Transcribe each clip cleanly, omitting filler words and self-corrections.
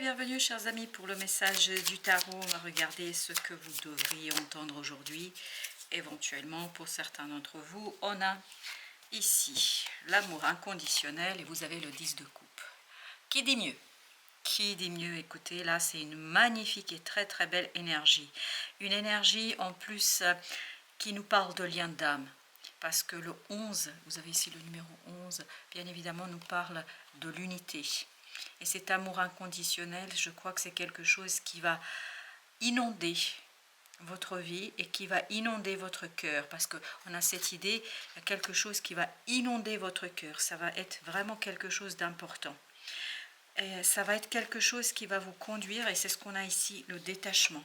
et bienvenue chers amis pour le message du tarot. On va regarder ce que vous devriez entendre aujourd'hui. Éventuellement pour certains d'entre vous, on a ici l'amour inconditionnel et vous avez le 10 de coupe. Qui dit mieux? Qui dit mieux? Écoutez, là c'est une magnifique et très très belle énergie. Une énergie en plus qui nous parle de lien d'âme. Parce que le 11, vous avez ici le numéro 11, bien évidemment nous parle de l'unité. Et cet amour inconditionnel, je crois que c'est quelque chose qui va inonder votre vie et qui va inonder votre cœur. Parce qu'on a cette idée, quelque chose qui va inonder votre cœur. Ça va être vraiment quelque chose d'important. Et ça va être quelque chose qui va vous conduire, et c'est ce qu'on a ici, le détachement.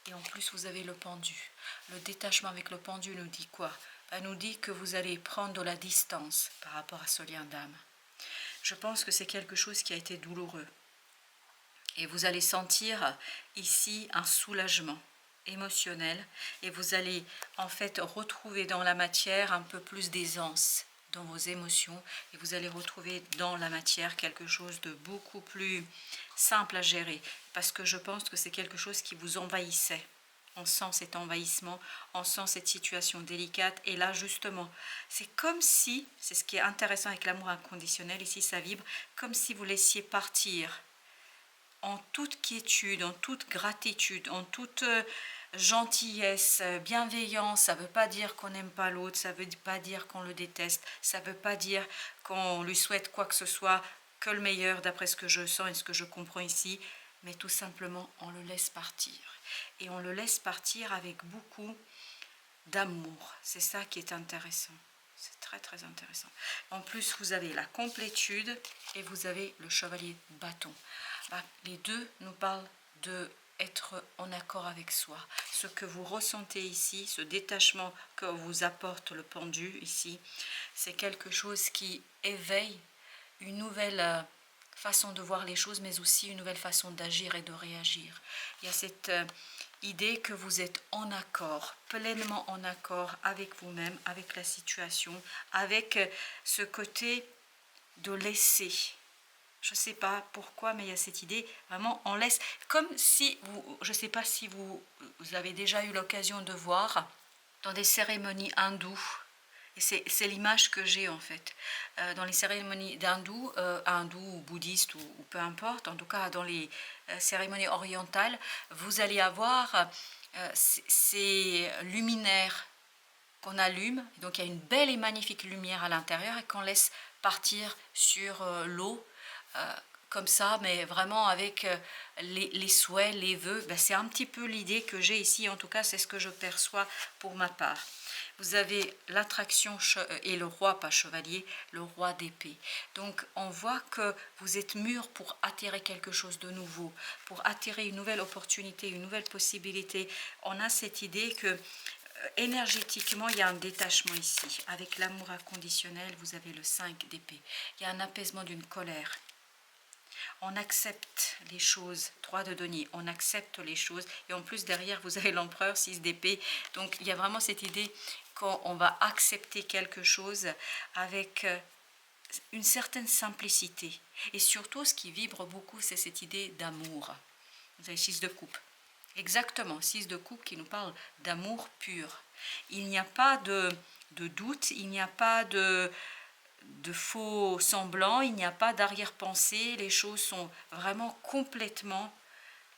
Et en plus, vous avez le pendu. Le détachement avec le pendu nous dit quoi? Elle nous dit que vous allez prendre de la distance par rapport à ce lien d'âme. Je pense que c'est quelque chose qui a été douloureux. Et vous allez sentir ici un soulagement émotionnel. Et vous allez en fait retrouver dans la matière un peu plus d'aisance dans vos émotions. Et vous allez retrouver dans la matière quelque chose de beaucoup plus simple à gérer. Parce que je pense que c'est quelque chose qui vous envahissait. On sent cet envahissement, on sent cette situation délicate. Et là, justement, c'est comme si, c'est ce qui est intéressant avec l'amour inconditionnel, ici ça vibre, comme si vous laissiez partir en toute quiétude, en toute gratitude, en toute gentillesse, bienveillance. Ça ne veut pas dire qu'on n'aime pas l'autre, ça ne veut pas dire qu'on le déteste, ça ne veut pas dire qu'on lui souhaite quoi que ce soit, que le meilleur d'après ce que je sens et ce que je comprends ici. Mais tout simplement, on le laisse partir. Et on le laisse partir avec beaucoup d'amour. C'est ça qui est intéressant. C'est très très intéressant. En plus, vous avez la complétude et vous avez le chevalier de bâton. Les deux nous parlent de être en accord avec soi. Ce que vous ressentez ici, ce détachement que vous apporte le pendu ici, c'est quelque chose qui éveille une nouvelle façon de voir les choses, mais aussi une nouvelle façon d'agir et de réagir. Il y a cette idée que vous êtes en accord, pleinement en accord avec vous-même, avec la situation, avec ce côté de laisser. Je ne sais pas pourquoi, mais il y a cette idée, vraiment, on laisse, comme si, je ne sais pas si vous avez déjà eu l'occasion de voir dans des cérémonies hindoues. Et c'est l'image que j'ai en fait. Dans les cérémonies d'hindous, hindous ou bouddhistes ou peu importe, en tout cas dans les cérémonies orientales, vous allez avoir ces luminaires qu'on allume. Donc il y a une belle et magnifique lumière à l'intérieur et qu'on laisse partir sur l'eau. Comme ça, mais vraiment avec les souhaits, les vœux. C'est un petit peu l'idée que j'ai ici, en tout cas c'est ce que je perçois pour ma part. Vous avez l'attraction et le roi, pas chevalier, le roi d'épée. Donc on voit que vous êtes mûr pour attirer quelque chose de nouveau, pour attirer une nouvelle opportunité, une nouvelle possibilité. On a cette idée que énergétiquement, il y a un détachement ici. Avec l'amour inconditionnel, vous avez le 5 d'épée. Il y a un apaisement d'une colère. On accepte les choses, 3 de denier, on accepte les choses. Et en plus, derrière, vous avez l'empereur, 6 d'épée. Donc, il y a vraiment cette idée qu'on va accepter quelque chose avec une certaine simplicité. Et surtout, ce qui vibre beaucoup, c'est cette idée d'amour. Vous avez 6 de coupe. Exactement, 6 de coupe qui nous parle d'amour pur. Il n'y a pas de doute, il n'y a pas de faux semblants, il n'y a pas d'arrière-pensée, les choses sont vraiment complètement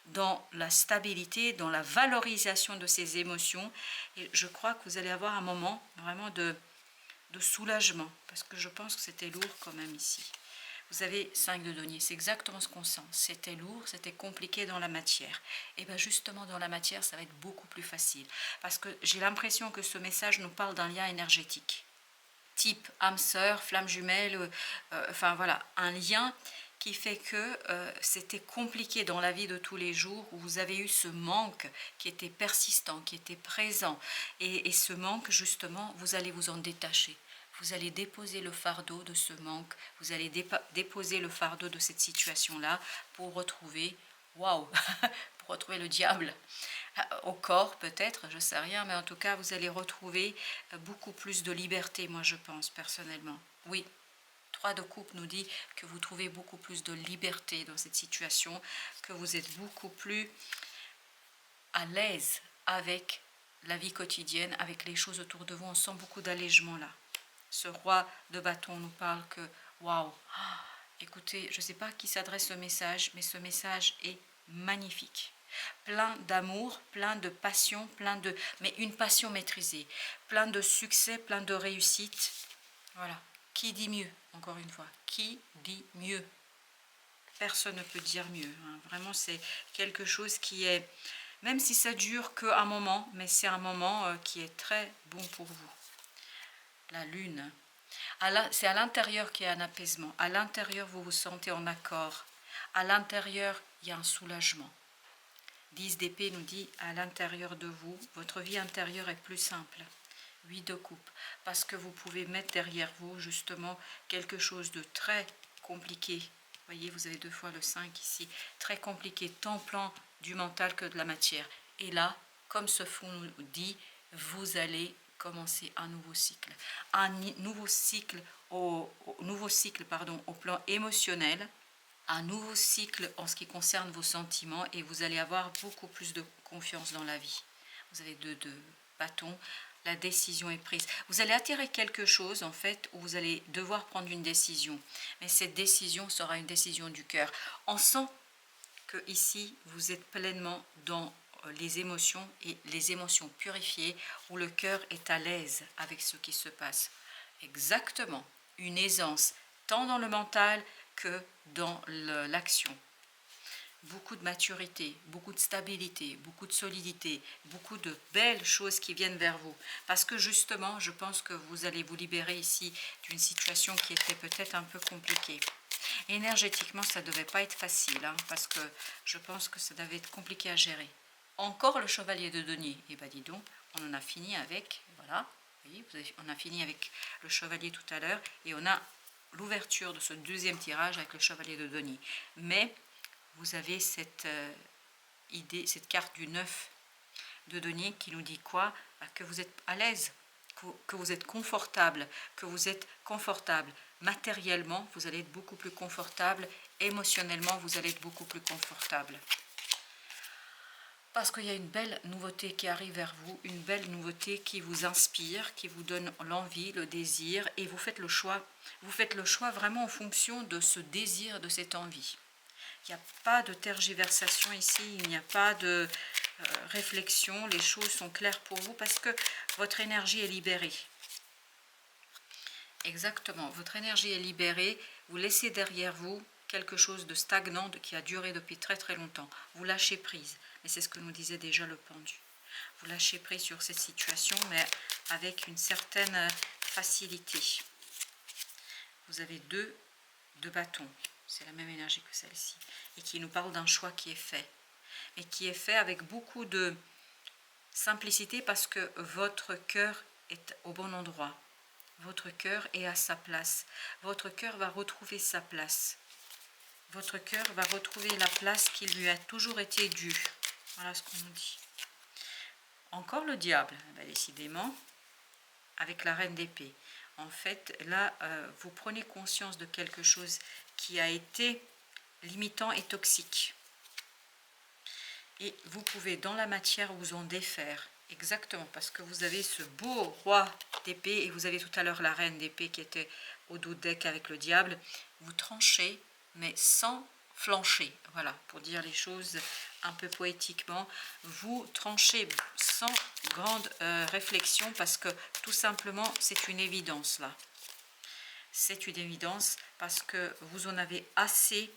dans la stabilité, dans la valorisation de ces émotions. Et je crois que vous allez avoir un moment vraiment de soulagement, parce que je pense que c'était lourd quand même ici. Vous avez 5 de denier, c'est exactement ce qu'on sent. C'était lourd, c'était compliqué dans la matière. Et bien justement dans la matière, ça va être beaucoup plus facile. Parce que j'ai l'impression que ce message nous parle d'un lien énergétique. Type âme sœur, flamme jumelle, enfin voilà, un lien qui fait que c'était compliqué dans la vie de tous les jours, où vous avez eu ce manque qui était persistant, qui était présent. Et ce manque, justement, vous allez vous en détacher. Vous allez déposer le fardeau de ce manque, vous allez déposer le fardeau de cette situation-là pour retrouver, waouh, pour retrouver le diable au corps peut-être, je ne sais rien, mais en tout cas vous allez retrouver beaucoup plus de liberté, moi je pense personnellement. Oui, 3 de coupe nous dit que vous trouvez beaucoup plus de liberté dans cette situation, que vous êtes beaucoup plus à l'aise avec la vie quotidienne, avec les choses autour de vous. On sent beaucoup d'allègement là. Ce roi de bâton nous parle que, waouh, écoutez, je ne sais pas à qui s'adresse ce message, mais ce message est magnifique. Plein d'amour, plein de passion, mais une passion maîtrisée, plein de succès, plein de réussite. Voilà. Qui dit mieux, encore une fois? Qui dit mieux? Personne ne peut dire mieux. Hein. Vraiment, c'est quelque chose qui est, même si ça dure qu'un moment, mais c'est un moment qui est très bon pour vous. La lune. C'est à l'intérieur qu'il y a un apaisement. À l'intérieur, vous vous sentez en accord. À l'intérieur, il y a un soulagement. 10 d'épée nous dit, à l'intérieur de vous, votre vie intérieure est plus simple. 8 de coupe, parce que vous pouvez mettre derrière vous, justement, quelque chose de très compliqué. Vous voyez, vous avez 2 fois le 5 ici. Très compliqué, tant au plan du mental que de la matière. Et là, comme ce fond nous dit, vous allez commencer un nouveau cycle. Un nouveau cycle au plan émotionnel, un nouveau cycle en ce qui concerne vos sentiments et vous allez avoir beaucoup plus de confiance dans la vie. Vous avez 2 de bâton, la décision est prise. Vous allez attirer quelque chose en fait où vous allez devoir prendre une décision. Mais cette décision sera une décision du cœur. On sent que ici vous êtes pleinement dans les émotions et les émotions purifiées où le cœur est à l'aise avec ce qui se passe. Exactement, une aisance tant dans le mental que dans l'action. Beaucoup de maturité, beaucoup de stabilité, beaucoup de solidité, beaucoup de belles choses qui viennent vers vous. Parce que justement, je pense que vous allez vous libérer ici d'une situation qui était peut-être un peu compliquée. Énergétiquement, ça ne devait pas être facile, hein, parce que je pense que ça devait être compliqué à gérer. Encore le chevalier de denier. Et bien dis donc, on en a fini avec, voilà, oui, on a fini avec le chevalier tout à l'heure, et on a l'ouverture de ce deuxième tirage avec le chevalier de denier. Mais vous avez cette idée, cette carte du 9 de denier qui nous dit quoi? Que vous êtes à l'aise, que vous êtes confortable, matériellement, vous allez être beaucoup plus confortable, émotionnellement, vous allez être beaucoup plus confortable. Parce qu'il y a une belle nouveauté qui arrive vers vous, une belle nouveauté qui vous inspire, qui vous donne l'envie, le désir, et vous faites le choix. Vous faites le choix vraiment en fonction de ce désir, de cette envie. Il n'y a pas de tergiversation ici, il n'y a pas de réflexion, les choses sont claires pour vous parce que votre énergie est libérée. Exactement, votre énergie est libérée, vous laissez derrière vous quelque chose de stagnant qui a duré depuis très très longtemps. Vous lâchez prise, et c'est ce que nous disait déjà le pendu. Vous lâchez prise sur cette situation, mais avec une certaine facilité. Vous avez 2 de bâtons, c'est la même énergie que celle-ci, et qui nous parle d'un choix qui est fait. Mais qui est fait avec beaucoup de simplicité parce que votre cœur est au bon endroit. Votre cœur est à sa place. Votre cœur va retrouver sa place. Votre cœur va retrouver la place qui lui a toujours été due. Voilà ce qu'on nous dit. Encore le diable, décidément, avec la reine d'épée. En fait, là, vous prenez conscience de quelque chose qui a été limitant et toxique. Et vous pouvez, dans la matière, vous en défaire. Exactement, parce que vous avez ce beau roi d'épée et vous avez tout à l'heure la reine d'épée qui était au dos deck avec le diable. Vous tranchez, mais sans flancher. Voilà, pour dire les choses un peu poétiquement. Vous tranchez sans grande réflexion parce que tout simplement, c'est une évidence là. C'est une évidence parce que vous en avez assez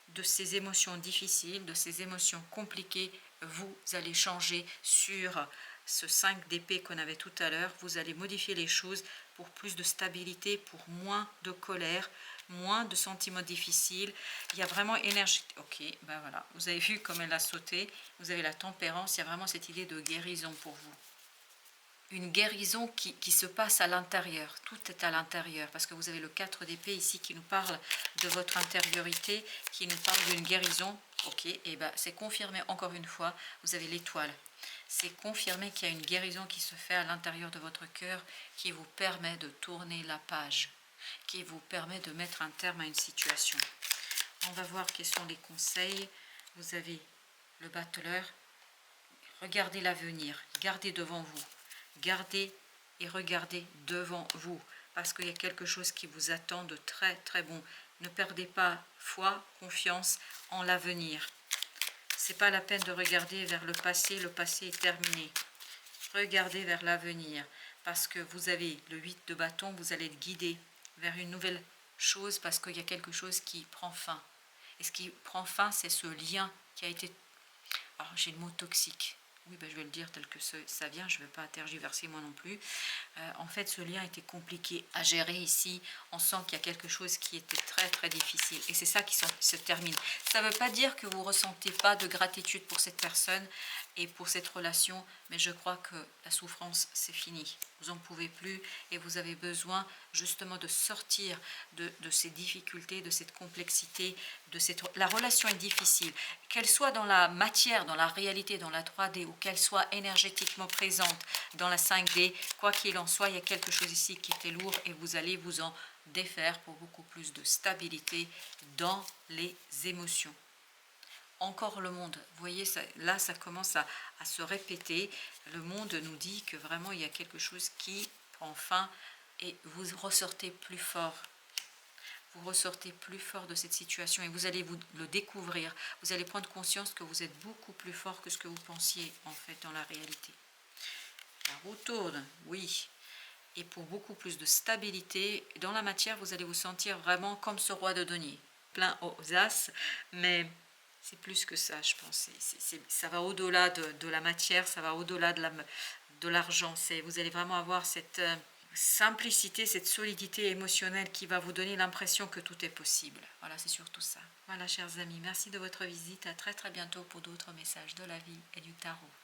de ces émotions difficiles, de ces émotions compliquées. Vous allez changer sur ce 5 d'épée qu'on avait tout à l'heure. Vous allez modifier les choses pour plus de stabilité, pour moins de colère, moins de sentiments difficiles. Il y a vraiment énergie. Ok, ben voilà, vous avez vu comme elle a sauté. Vous avez la tempérance, il y a vraiment cette idée de guérison pour vous. Une guérison qui se passe à l'intérieur. Tout est à l'intérieur, parce que vous avez le 4 d'épée ici qui nous parle de votre intériorité, qui nous parle d'une guérison. Ok, et ben c'est confirmé encore une fois, vous avez l'étoile. C'est confirmé qu'il y a une guérison qui se fait à l'intérieur de votre cœur, qui vous permet de tourner la page. qui vous permet de mettre un terme à une situation. On va voir quels sont les conseils. Vous avez le battleur. Regardez l'avenir, gardez devant vous. Gardez et regardez devant vous. Parce qu'il y a quelque chose qui vous attend de très très bon. Ne perdez pas foi, confiance en l'avenir. C'est pas la peine de regarder vers le passé est terminé. Regardez vers l'avenir. Parce que vous avez le 8 de bâton, vous allez être guidé vers une nouvelle chose parce qu'il y a quelque chose qui prend fin. Et ce qui prend fin, c'est ce lien qui a été... Alors j'ai le mot toxique. Oui, ben, je vais le dire tel que ça vient, je ne vais pas tergiverser moi non plus. En fait, ce lien était compliqué à gérer ici. On sent qu'il y a quelque chose qui était très très difficile. Et c'est ça qui se termine. Ça ne veut pas dire que vous ne ressentez pas de gratitude pour cette personne et pour cette relation, mais je crois que la souffrance, c'est fini. Vous n'en pouvez plus et vous avez besoin justement de sortir de ces difficultés, de cette complexité, la relation est difficile. Qu'elle soit dans la matière, dans la réalité, dans la 3D, ou qu'elle soit énergétiquement présente dans la 5D, quoi qu'il en soit, il y a quelque chose ici qui était lourd et vous allez vous en défaire pour beaucoup plus de stabilité dans les émotions. Encore le monde, vous voyez, là ça commence à se répéter. Le monde nous dit que vraiment il y a quelque chose qui prend fin et vous ressortez plus fort. Vous ressortez plus fort de cette situation et vous allez vous le découvrir. Vous allez prendre conscience que vous êtes beaucoup plus fort que ce que vous pensiez en fait dans la réalité. La roue tourne, oui. Et pour beaucoup plus de stabilité, dans la matière, vous allez vous sentir vraiment comme ce roi de denier. Plein aux as, mais c'est plus que ça, je pense. Ça va au-delà de la matière, ça va au-delà de l'argent. Vous allez vraiment avoir cette simplicité, cette solidité émotionnelle qui va vous donner l'impression que tout est possible. Voilà, c'est surtout ça. Voilà, chers amis, merci de votre visite. À très très bientôt pour d'autres messages de la vie et du tarot.